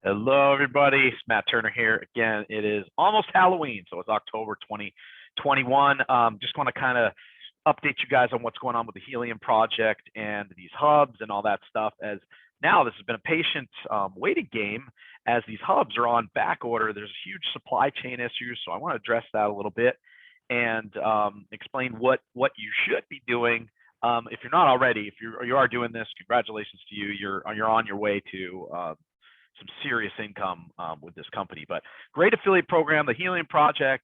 Hello, everybody. It's Matt Turner here. Again, it is almost Halloween, so it's October 2021. Just want to kind of update you guys on what's going on with the Helium project and these hubs and all that stuff. As now, this has been a patient waiting game as these hubs are on back order. There's huge supply chain issues, so I want to address that a little bit and explain what you should be doing. If you're not already, if you are doing this, congratulations to you. You're on your way to some serious income with this company. But great affiliate program, the Helium project,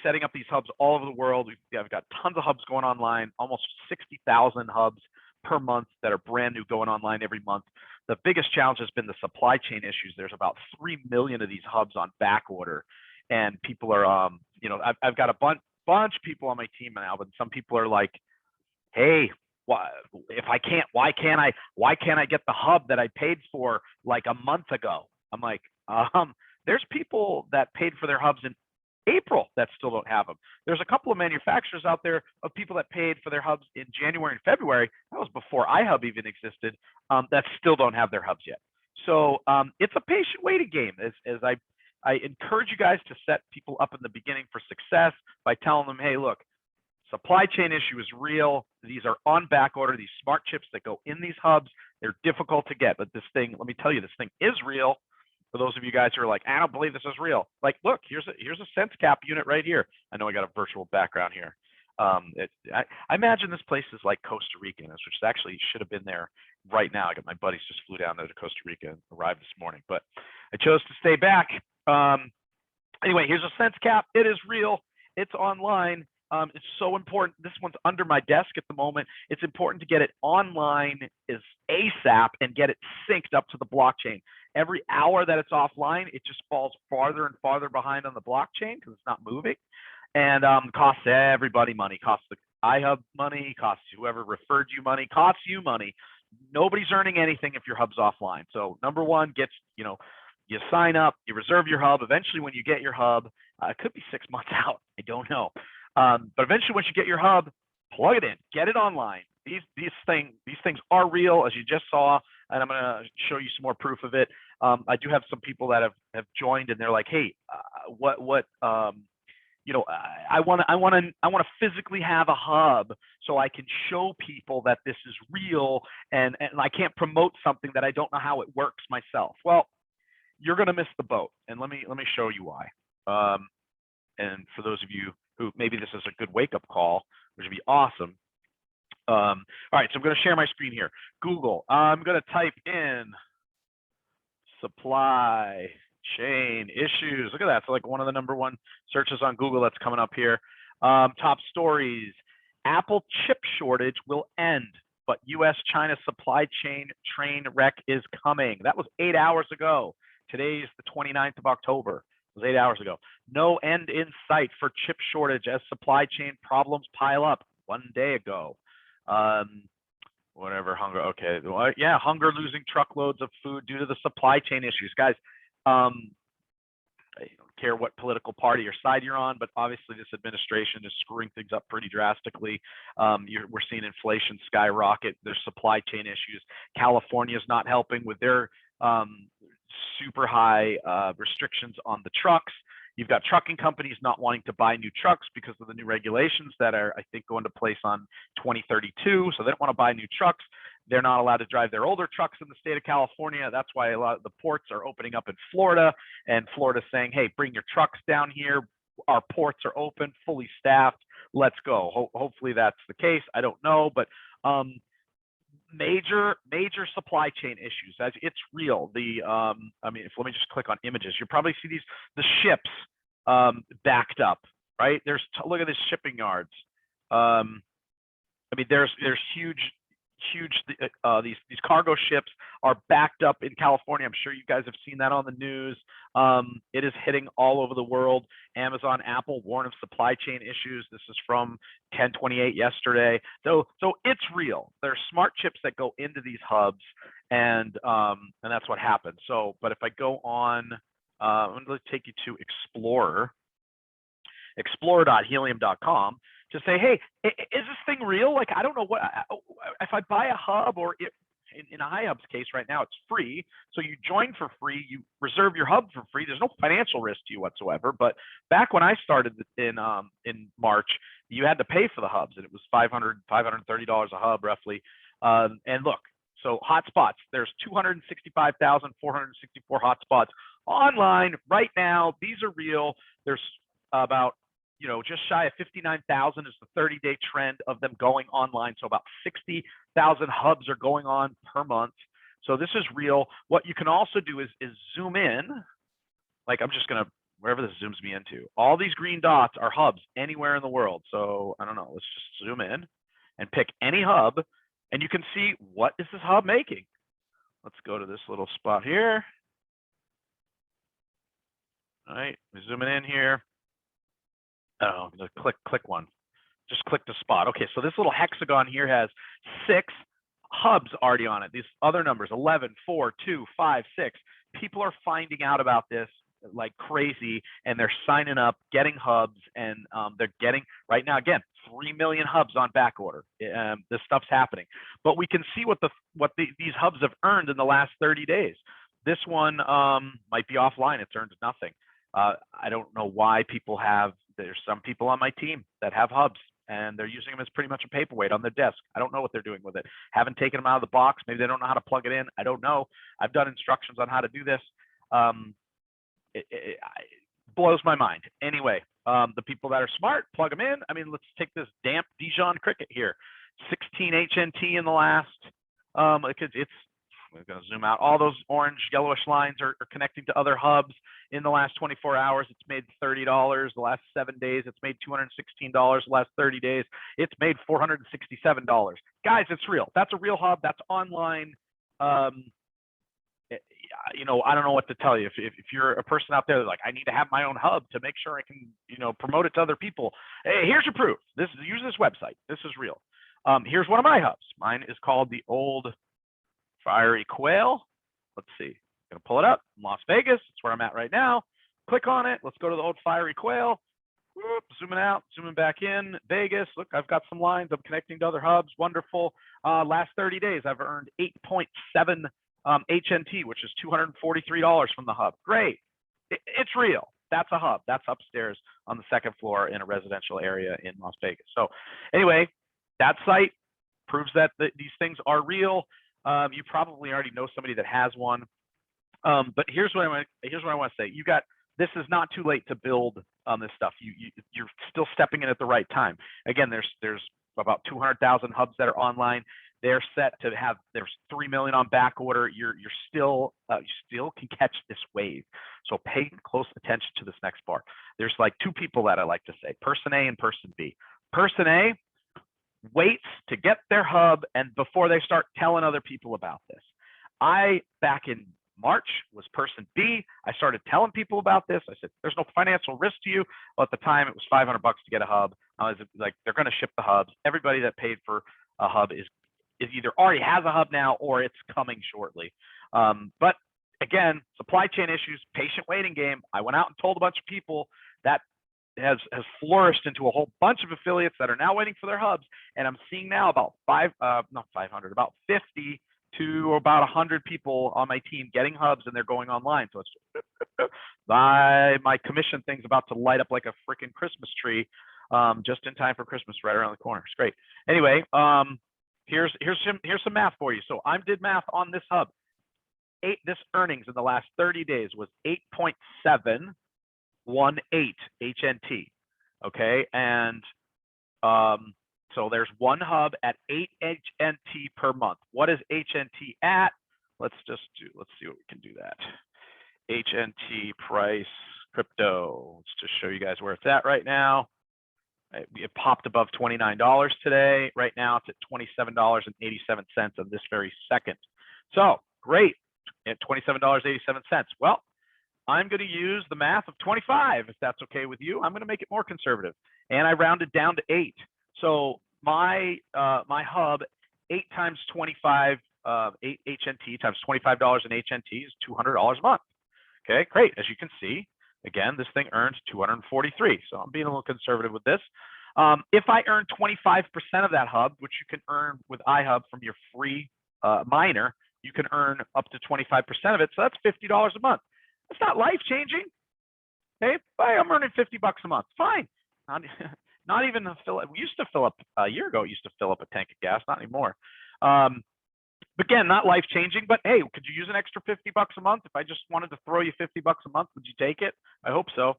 setting up these hubs all over the world. We've got tons of hubs going online, almost 60,000 hubs per month that are brand new going online every month. The biggest challenge has been the supply chain issues. There's about 3 million of these hubs on back order, and people are, I've got a bunch of people on my team now, but some people are like, hey, if I can't, why can't I get the hub that I paid for like a month ago? I'm like, there's people that paid for their hubs in April that still don't have them. There's a couple of manufacturers out there of people that paid for their hubs in January and February. That was before iHub even existed, that still don't have their hubs yet. So it's a patient waiting game. As I encourage you guys to set people up in the beginning for success by telling them, hey, look, supply chain issue is real. These are on back order. These smart chips that go in these hubs, they're difficult to get. But this thing, let me tell you, this thing is real. For those of you guys who are like, I don't believe this is real. Like, look, here's a sense cap unit right here. I know I got a virtual background here. I imagine this place is like Costa Rica, which actually should have been there right now. I got my buddies just flew down there to Costa Rica and arrived this morning, but I chose to stay back. Anyway, here's a sense cap. It is real. It's online. It's so important. This one's under my desk at the moment. It's important to get it online is ASAP and get it synced up to the blockchain. Every hour that it's offline, it just falls farther and farther behind on the blockchain because it's not moving, and costs everybody money. Costs the iHub money. Costs whoever referred you money. Costs you money. Nobody's earning anything if your hub's offline. So number one, you sign up, you reserve your hub. Eventually, when you get your hub, it could be 6 months out. I don't know. But eventually, once you get your hub, plug it in, get it online. These things are real, as you just saw, and I'm going to show you some more proof of it. I do have some people that have joined, and they're like, hey, I want to physically have a hub so I can show people that this is real, and I can't promote something that I don't know how it works myself. Well, you're going to miss the boat, and let me show you why. And for those of you who maybe this is a good wake-up call, which would be awesome. All right, so I'm going to share my screen here. Google. I'm going to type in supply chain issues. Look at that. It's like one of the #1 searches on Google that's coming up here. Top stories. Apple chip shortage will end, but U.S.-China supply chain train wreck is coming. That was 8 hours ago. Today's the 29th of October. It was 8 hours ago. No end in sight for chip shortage as supply chain problems pile up. 1 day ago. Whatever, hunger. Okay. Well, yeah, hunger losing truckloads of food due to the supply chain issues. Guys, I don't care what political party or side you're on, but obviously this administration is screwing things up pretty drastically. We're seeing inflation skyrocket. There's supply chain issues. California's not helping with their super high restrictions on the trucks. You've got trucking companies not wanting to buy new trucks because of the new regulations that are, I think, going to place on 2032. So they don't want to buy new trucks. They're not allowed to drive their older trucks in the state of California. That's why a lot of the ports are opening up in Florida, and Florida's saying, hey, bring your trucks down here. Our ports are open, fully staffed. Let's go. Hopefully that's the case. I don't know, but major supply chain issues. It's real. Let me just click on images. You probably see the ships backed up, right? Look at these shipping yards. There's huge these cargo ships are backed up in California. I'm sure you guys have seen that on the news. It is hitting all over the world. Amazon, Apple warn of supply chain issues. This is from 10/28 yesterday. So it's real. There's smart chips that go into these hubs, and that's what happens. So, but if I go on, I'm going to take you to explorer.helium.com to say, hey, is this thing real? Like, I don't know if I buy a hub or in iHub's case right now, it's free. So you join for free, you reserve your hub for free. There's no financial risk to you whatsoever. But back when I started in March, you had to pay for the hubs, and it was $530 a hub roughly. And look, so hotspots, there's 265,464 hotspots online right now. These are real. There's about, just shy of 59,000 is the 30-day trend of them going online. So about 60,000 hubs are going on per month. So this is real. What you can also do is zoom in. Like I'm just gonna, wherever this zooms me into, all these green dots are hubs anywhere in the world. So I don't know, let's just zoom in and pick any hub, and you can see what is this hub making. Let's go to this little spot here. All right, we're zooming in here. Oh, click one. Just click the spot. Okay, so this little hexagon here has 6 hubs already on it. These other numbers, 11, 4, 2, 5, 6. People are finding out about this like crazy, and they're signing up, getting hubs, and they're getting, right now, again, 3 million hubs on back order. This stuff's happening. But we can see what these hubs have earned in the last 30 days. This one might be offline. It's earned nothing. I don't know why people have, there's some people on my team that have hubs, and they're using them as pretty much a paperweight on their desk. I don't know what they're doing with it. Haven't taken them out of the box. Maybe they don't know how to plug it in. I don't know. I've done instructions on how to do this. It blows my mind. Anyway, the people that are smart, plug them in. I mean, let's take this damp Dijon cricket here. 16 HNT in the last, we're going to zoom out. All those orange, yellowish lines are connecting to other hubs. In the last 24 hours, it's made $30. The last 7 days, it's made $216. The last 30 days, it's made $467. Guys, it's real. That's a real hub. That's online. I don't know what to tell you. If you're a person out there that's like, I need to have my own hub to make sure I can, promote it to other people. Hey, here's your proof. Use this website. This is real. Here's one of my hubs. Mine is called the Old Fiery Quail. Let's see. I'm gonna pull it up. Las Vegas. That's where I'm at right now. Click on it. Let's go to the Old Fiery Quail. Whoop, zooming out, zooming back in. Vegas. Look, I've got some lines. I'm connecting to other hubs. Wonderful. Last 30 days, I've earned 8.7 HNT, which is $243 from the hub. Great. It's real. That's a hub. That's upstairs on the 2nd floor in a residential area in Las Vegas. So anyway, that site proves that these things are real. You probably already know somebody that has one. But here's what I want to say. This is not too late to build this stuff. You're still stepping in at the right time. Again, there's about 200,000 hubs that are online. They're set to have, there's 3 million on back order. You still can catch this wave. So pay close attention to this next part. There's like 2 people that I like to say, person A and person B. Person A waits to get their hub and before they start telling other people about this. Back in March was person B. I started telling people about this. I said, there's no financial risk to you. Well, at the time it was $500 to get a hub. I was like, they're going to ship the hubs. Everybody that paid for a hub is either already has a hub now or it's coming shortly. But again, supply chain issues, patient waiting game. I went out and told a bunch of people that has flourished into a whole bunch of affiliates that are now waiting for their hubs. And I'm seeing now about about 50 to about 100 people on my team getting hubs, and they're going online. So it's my commission thing's about to light up like a freaking Christmas tree, just in time for Christmas, right around the corner. It's great. Anyway, here's some math for you. So I did math on this hub. This earnings in the last 30 days was 8.718 HNT. Okay, and so there's one hub at 8 HNT per month. What is HNT at? Let's see what we can do that. HNT price crypto. Let's just show you guys where it's at right now. It popped above $29 today. Right now it's at $27.87 on this very second. So great, at $27.87. Well, I'm going to use the math of 25, if that's okay with you. I'm going to make it more conservative, and I rounded down to 8. So my hub, 8 times 25, 8 HNT times $25 in HNT is $200 a month. Okay, great. As you can see, again, this thing earns 243. So I'm being a little conservative with this. If I earn 25% of that hub, which you can earn with iHub from your free miner, you can earn up to 25% of it. So that's $50 a month. It's not life changing. Okay, I'm earning $50 a month. Fine. Not even a fill. We used to fill up a year ago. Used to fill up a tank of gas. Not anymore. Again, not life changing, but hey, could you use an extra $50 a month? If I just wanted to throw you $50 a month, would you take it? I hope so.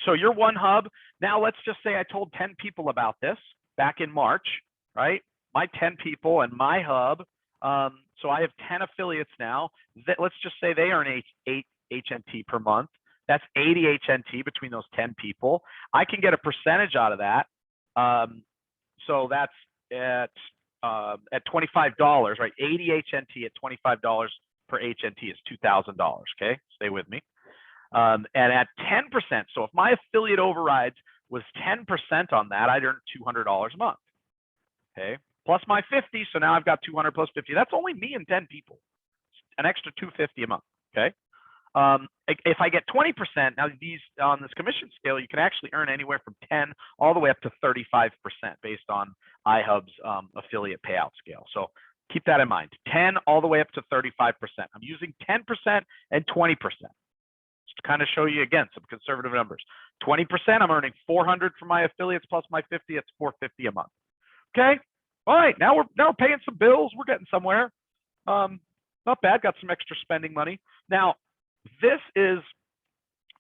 So you're one hub. Now let's just say I told 10 people about this back in March, right? My 10 people and my hub. So I have 10 affiliates now. Let's just say they earn 8 HNT per month. That's 80 HNT between those 10 people. I can get a percentage out of that. So that's at $25, right? 80 HNT at $25 per HNT is $2,000. Okay, stay with me. And at 10%, so if my affiliate overrides was 10% on that, I'd earn $200 a month. Okay, plus my 50, so now I've got 200 plus 50. That's only me and 10 people. An extra $250 a month. Okay. If I get 20%, now these on this commission scale, you can actually earn anywhere from 10 all the way up to 35% based on iHub's affiliate payout scale. So keep that in mind. 10 all the way up to 35%. I'm using 10% and 20%. Just to kind of show you again some conservative numbers. 20%, I'm earning 400 for my affiliates plus my 50. It's 450 a month. Okay. All right. Now we're paying some bills. We're getting somewhere. Not bad. Got some extra spending money. Now, this is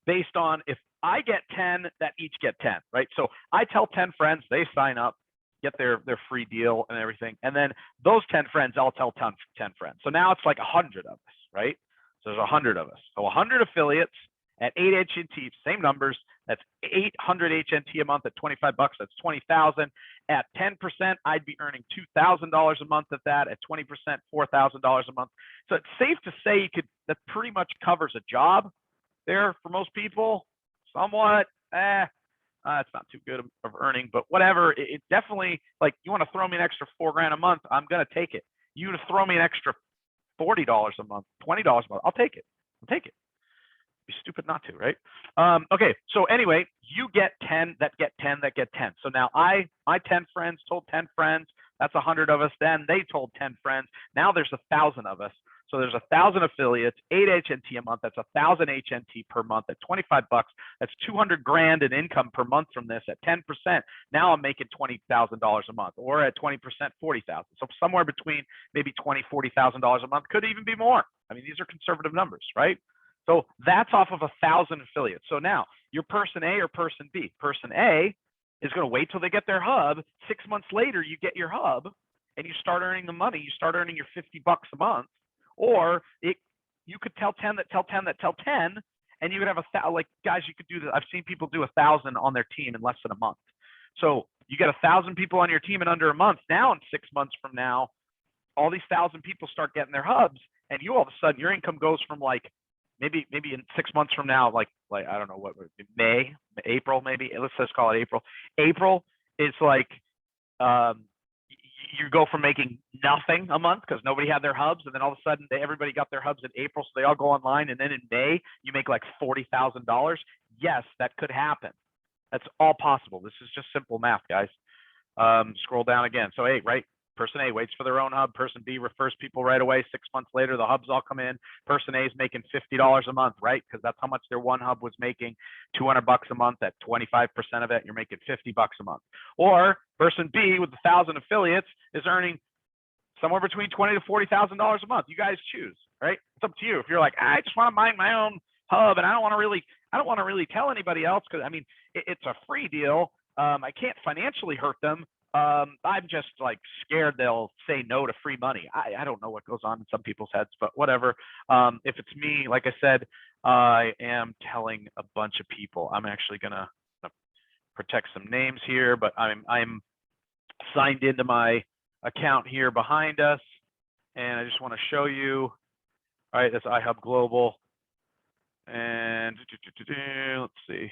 based on if I get 10, that each get 10, right? So I tell 10 friends, they sign up, get their free deal and everything. And then those 10 friends, I'll tell 10 friends. So now it's like 100 of us, right? So there's 100 of us. So 100 affiliates at 8 HNT, same numbers. That's 800 HNT a month at $25. That's 20,000. At 10%, I'd be earning $2,000 a month at that. At 20%, $4,000 a month. So it's safe to say that pretty much covers a job there for most people. Somewhat, it's not too good of earning, but whatever. It definitely, like, you want to throw me an extra $4,000 a month, I'm gonna take it. You to throw me an extra $40 a month, $20 a month, I'll take it. I'll take it. Be stupid not to, right? Okay, so anyway, you get 10 that get 10 that get 10. So now my 10 friends told 10 friends. That's 100 of us. Then they told 10 friends. Now there's 1,000 of us. So there's 1,000 affiliates, 8 HNT a month. That's 1,000 HNT per month at $25. That's 200 grand in income per month from this at 10%. Now I'm making $20,000 a month, or at 20%, 40,000. So somewhere between maybe $20,000, $40,000 a month, could even be more. I mean, these are conservative numbers, right? So that's off of 1,000 affiliates. So now you're person A or person B. Person A is going to wait till they get their hub. 6 months later, you get your hub and you start earning the money. You start earning your $50 a month. Or you could tell 10 that tell 10 that tell 10, and you could have like guys, you could do that. I've seen people do 1,000 on their team in less than a month. So you get 1,000 people on your team in under a month. Now in 6 months from now, all these 1,000 people start getting their hubs, and you all of a sudden your income goes from like maybe in 6 months from now, like I don't know what, April maybe. Let's just call it April. April is like you go from making nothing a month because nobody had their hubs, and then all of a sudden everybody got their hubs in April, so they all go online, and then in May you make like $40,000. Yes, that could happen. That's all possible. This is just simple math, guys. Scroll down again. So hey, right, person A waits for their own hub. Person B refers people right away. 6 months later, the hubs all come in. Person A is making $50 a month, right? Because that's how much their one hub was making. $200 a month at 25% of it, you're making $50 a month. Or person B with 1,000 affiliates is earning somewhere between $20,000 to $40,000 a month. You guys choose, right? It's up to you. If you're like, I just want to mine my own hub and I don't want to really tell anybody else, because I mean it's a free deal. I can't financially hurt them. I'm just like scared they'll say no to free money. I don't know what goes on in some people's heads, but whatever. If it's me, like I said, I am telling a bunch of people. I'm actually gonna protect some names here, but I'm signed into my account here behind us, and I just want to show you. All right, that's iHub Global, and let's see.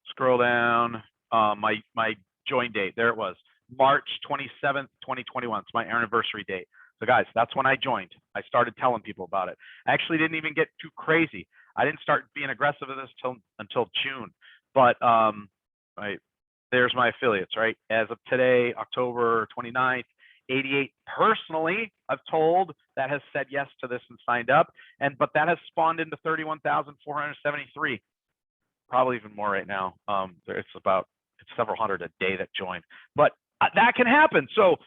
Scroll down. My join date, there it was, March 27th, 2021. It's my anniversary date. So guys, that's when I joined. I started telling people about it. I actually didn't even get too crazy. I didn't start being aggressive with this until June. But right, there's my affiliates, right? As of today, October 29th, 88 personally, I've told, that has said yes to this and signed up. But that has spawned into 31,473, probably even more right now. It's several hundred a day that join, but that can happen. So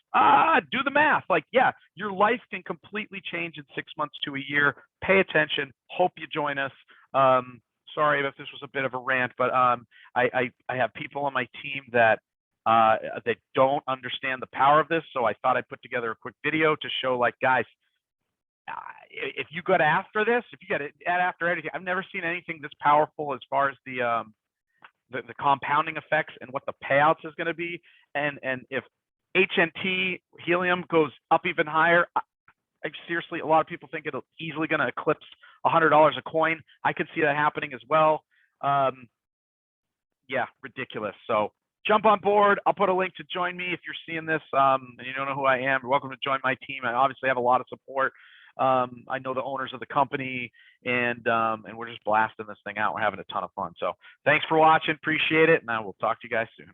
do the math. Like, yeah, your life can completely change in 6 months to a year. Pay attention. Hope you join us. Sorry if this was a bit of a rant, but I have people on my team that don't understand the power of this. So I thought I'd put together a quick video to show, like, guys, if you got after this, if you get it after anything, I've never seen anything this powerful as far as the compounding effects and what the payouts is going to be. And if HNT Helium goes up even higher, seriously, a lot of people think it'll easily going to eclipse $100 a coin. I could see that happening as well. Yeah, ridiculous. So jump on board. I'll put a link to join me if you're seeing this and you don't know who I am. You're welcome to join my team. I obviously have a lot of support. I know the owners of the company, and we're just blasting this thing out. We're having a ton of fun. So thanks for watching. Appreciate it. And I will talk to you guys soon.